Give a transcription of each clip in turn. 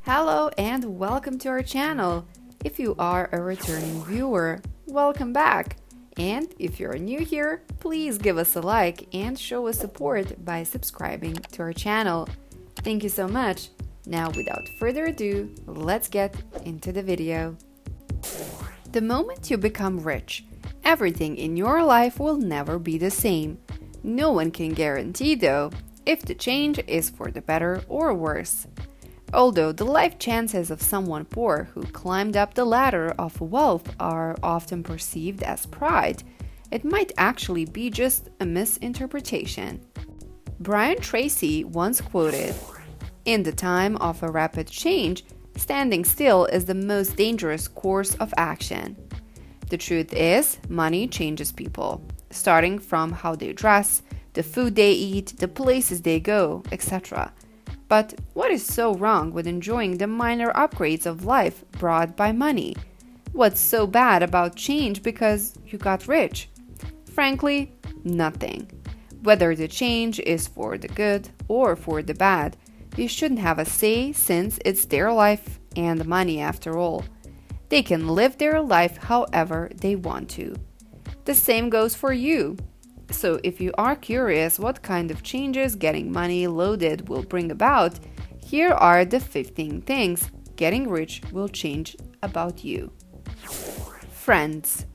Hello and welcome to our channel. If you are a returning viewer, welcome back. And if you're new here, please give us a like and show us support by subscribing to our channel. Thank you so much. Now, without further ado, let's get into the video. The moment you become rich, everything in your life will never be the same. No one can guarantee, though, if the change is for the better or worse. Although the life chances of someone poor who climbed up the ladder of wealth are often perceived as pride, it might actually be just a misinterpretation. Brian Tracy once quoted, "In the time of a rapid change, standing still is the most dangerous course of action." The truth is, money changes people, starting from how they dress, the food they eat, the places they go, etc. But what is so wrong with enjoying the minor upgrades of life brought by money? What's so bad about change because you got rich? Frankly, nothing. Whether the change is for the good or for the bad, you shouldn't have a say since it's their life and money after all. They can live their life however they want to. The same goes for you. So if you are curious what kind of changes getting money loaded will bring about, here are the 15 things getting rich will change about you. Friends.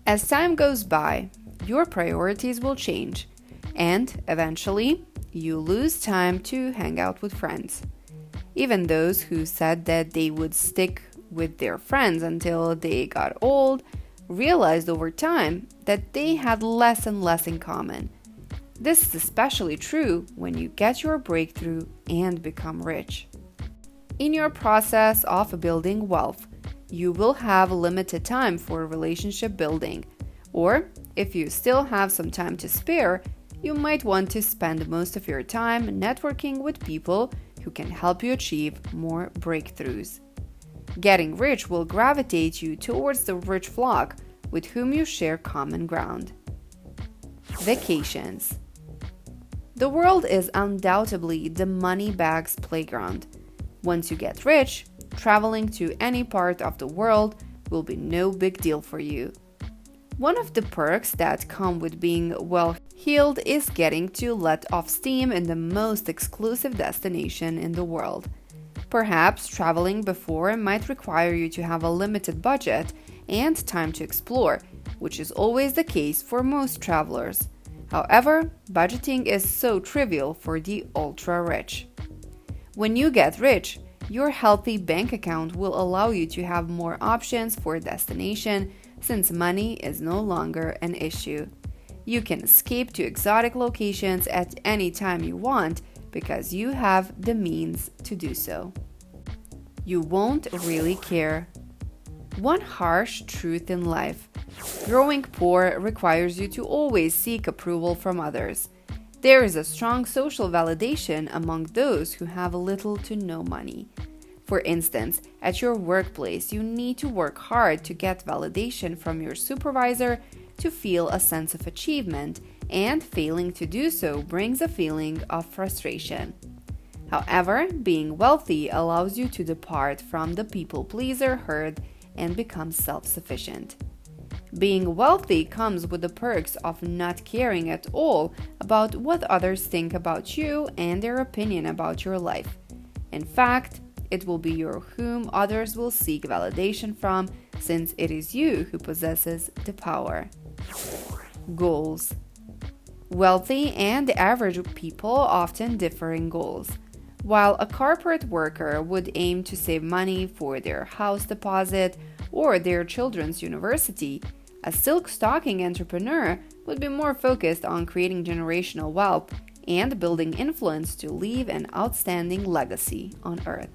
As time goes by, your priorities will change, and eventually, you lose time to hang out with friends. Even those who said that they would stick with their friends until they got old realized over time that they had less and less in common. This is especially true when you get your breakthrough and become rich. In your process of building wealth, you will have limited time for relationship building, or if you still have some time to spare, you might want to spend most of your time networking with people who can help you achieve more breakthroughs. Getting rich will gravitate you towards the rich flock with whom you share common ground. Vacations. The world is undoubtedly the money bag's playground. Once you get rich, traveling to any part of the world will be no big deal for you. One of the perks that come with being well-heeled is getting to let off steam in the most exclusive destination in the world. Perhaps traveling before might require you to have a limited budget and time to explore, which is always the case for most travelers. However, budgeting is so trivial for the ultra-rich. When you get rich, your healthy bank account will allow you to have more options for a destination since money is no longer an issue. You can escape to exotic locations at any time you want because you have the means to do so. You won't really care. One harsh truth in life: growing poor requires you to always seek approval from others. There is a strong social validation among those who have little to no money. For instance, at your workplace, you need to work hard to get validation from your supervisor to feel a sense of achievement, and failing to do so brings a feeling of frustration. However, being wealthy allows you to depart from the people-pleaser herd and become self-sufficient. Being wealthy comes with the perks of not caring at all about what others think about you and their opinion about your life. In fact, it will be you whom others will seek validation from, since it is you who possesses the power. Goals. Wealthy and average people often differ in goals. While a corporate worker would aim to save money for their house deposit or their children's university, a silk stocking entrepreneur would be more focused on creating generational wealth and building influence to leave an outstanding legacy on Earth.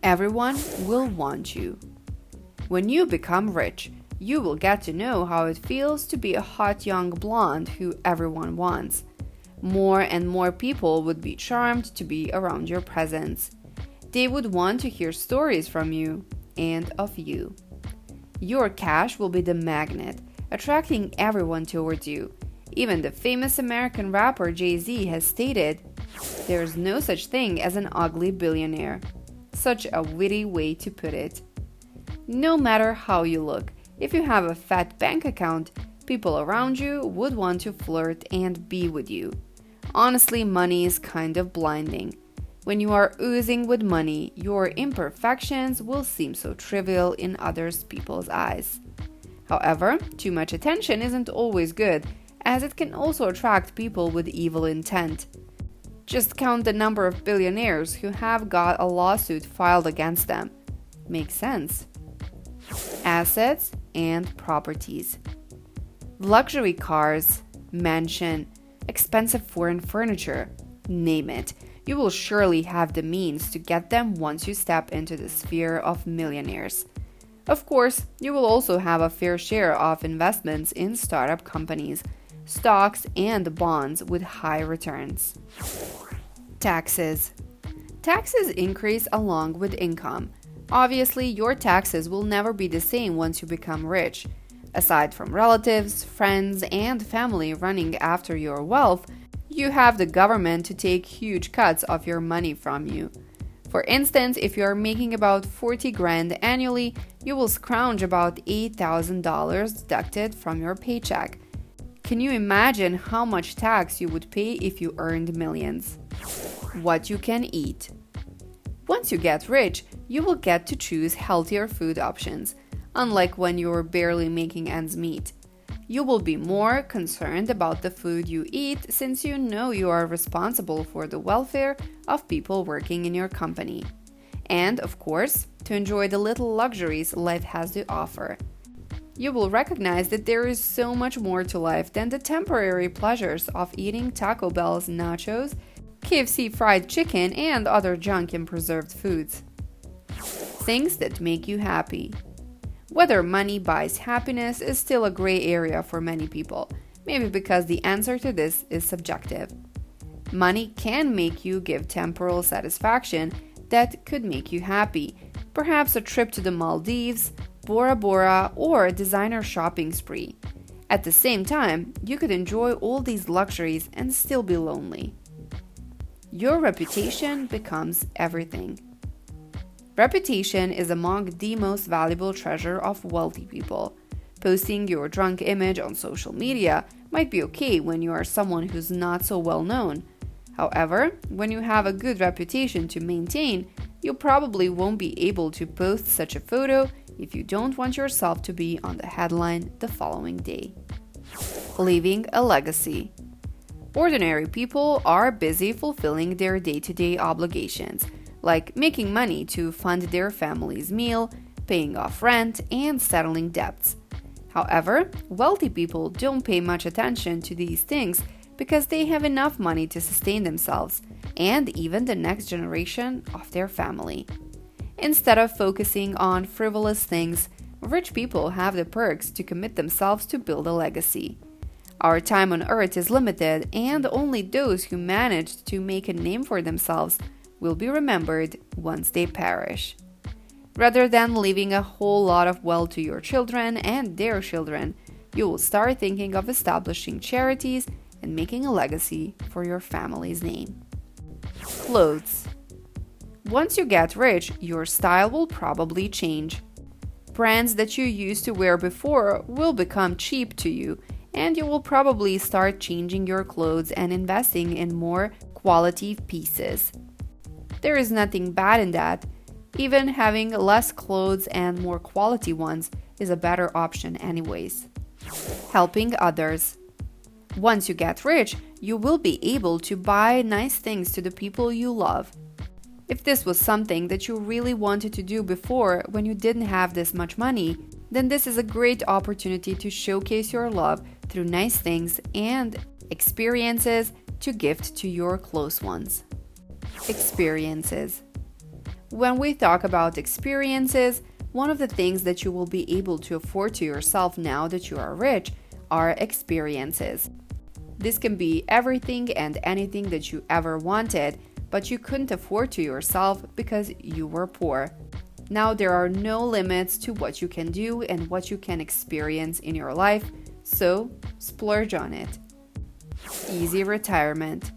Everyone will want you. When you become rich, you will get to know how it feels to be a hot young blonde who everyone wants. More and more people would be charmed to be around your presence. They would want to hear stories from you and of you. Your cash will be the magnet, attracting everyone towards you. Even the famous American rapper Jay-Z has stated, "There's no such thing as an ugly billionaire." Such a witty way to put it. No matter how you look, if you have a fat bank account, people around you would want to flirt and be with you. Honestly, money is kind of blinding. When you are oozing with money, your imperfections will seem so trivial in other people's eyes. However, too much attention isn't always good, as it can also attract people with evil intent. Just count the number of billionaires who have got a lawsuit filed against them. Makes sense. Assets and properties. Luxury cars, mansion, expensive foreign furniture, name it. You will surely have the means to get them once you step into the sphere of millionaires. Of course, you will also have a fair share of investments in startup companies, stocks, and bonds with high returns. Taxes. Taxes increase along with income. Obviously, your taxes will never be the same once you become rich. Aside from relatives, friends, and family running after your wealth, you have the government to take huge cuts of your money from you. For instance, if you are making about 40 grand annually, you will scrounge about $8,000 deducted from your paycheck. Can you imagine how much tax you would pay if you earned millions? What you can eat. Once you get rich, you will get to choose healthier food options, unlike when you're barely making ends meet. You will be more concerned about the food you eat since you know you are responsible for the welfare of people working in your company. And, of course, to enjoy the little luxuries life has to offer. You will recognize that there is so much more to life than the temporary pleasures of eating Taco Bell's nachos, KFC fried chicken, and other junk and preserved foods. Things that make you happy. Whether money buys happiness is still a gray area for many people, maybe because the answer to this is subjective. Money can make you give temporal satisfaction that could make you happy, perhaps a trip to the Maldives, Bora Bora, or a designer shopping spree. At the same time, you could enjoy all these luxuries and still be lonely. Your reputation becomes everything. Reputation is among the most valuable treasure of wealthy people. Posting your drunk image on social media might be okay when you are someone who's not so well known. However, when you have a good reputation to maintain, you probably won't be able to post such a photo if you don't want yourself to be on the headline the following day. Leaving a legacy. Ordinary people are busy fulfilling their day-to-day obligations, like making money to fund their family's meal, paying off rent, and settling debts. However, wealthy people don't pay much attention to these things because they have enough money to sustain themselves and even the next generation of their family. Instead of focusing on frivolous things, rich people have the perks to commit themselves to build a legacy. Our time on earth is limited, and only those who managed to make a name for themselves will be remembered once they perish. Rather than leaving a whole lot of wealth to your children and their children, you will start thinking of establishing charities and making a legacy for your family's name. Clothes. Once you get rich, your style will probably change. Brands that you used to wear before will become cheap to you, and you will probably start changing your clothes and investing in more quality pieces. There is nothing bad in that. Even having less clothes and more quality ones is a better option anyways. Helping others. Once you get rich, you will be able to buy nice things to the people you love. If this was something that you really wanted to do before when you didn't have this much money, then this is a great opportunity to showcase your love through nice things and experiences to gift to your close ones. Experiences. When we talk about experiences, one of the things that you will be able to afford to yourself now that you are rich are experiences. This can be everything and anything that you ever wanted, but you couldn't afford to yourself because you were poor. Now there are no limits to what you can do and what you can experience in your life, so splurge on it. Easy retirement.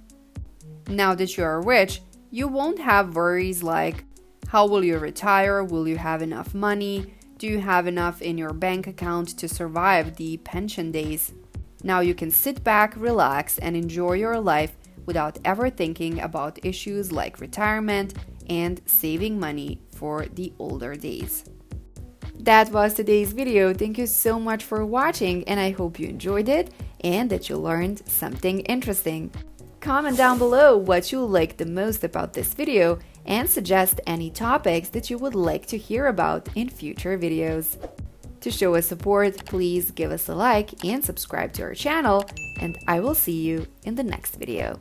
Now that you are rich, you won't have worries like, How will you retire? Will you have enough money? Do you have enough in your bank account to survive the pension days? Now you can sit back, relax, and enjoy your life without ever thinking about issues like retirement and saving money for the older days. That was today's video. Thank you so much for watching, and I hope you enjoyed it and that you learned something interesting. Comment down below what you liked the most about this video and suggest any topics that you would like to hear about in future videos. To show us support, please give us a like and subscribe to our channel, and I will see you in the next video.